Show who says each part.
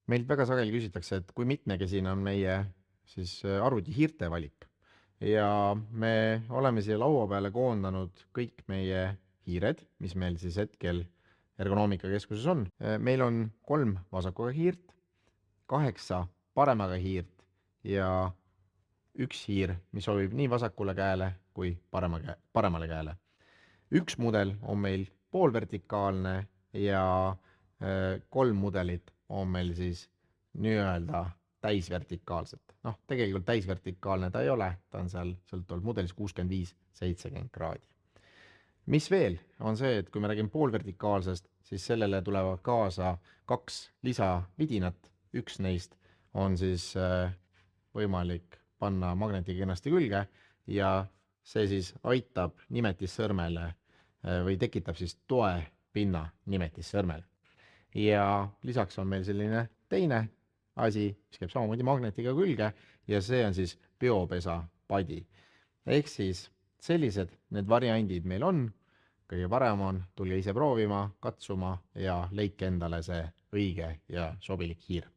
Speaker 1: Meilt väga sageli küsitakse, et kui mitmekesine on meie arvutihiirte valik. Ja me oleme siia laua peale koondanud kõik meie hiired, mis meil siis hetkel ergonoomikakeskuses on. Meil on 3 vasakuga hiirt, 8 paremaga hiirt ja üks hiir, mis sobib nii vasakule käele kui paremale käele. Üks mudel on meil poolvertikaalne ja 3 mudelit on meil siis nii-öelda täisvertikaalset. Noh, tegelikult täisvertikaalne ta ei ole, ta on seal sõltuvalt mudelis 65-70 kraadi. Mis veel on see, et kui me räägime poolvertikaalsest, siis sellele tulevad kaasa 2 lisavidinat. Üks neist on siis võimalik panna magnetiga kenasti külge ja see siis aitab nimetissõrmele või tekitab siis toe pinna nimetissõrmel. Ja lisaks on meil selline teine asi, mis käib samamoodi magnetiga külge ja see on siis biopesa padi. Ehk siis sellised need variandid meil on. Kõige parem on, tulge ise proovima, katsuma ja leidke endale see õige ja sobilik hiir.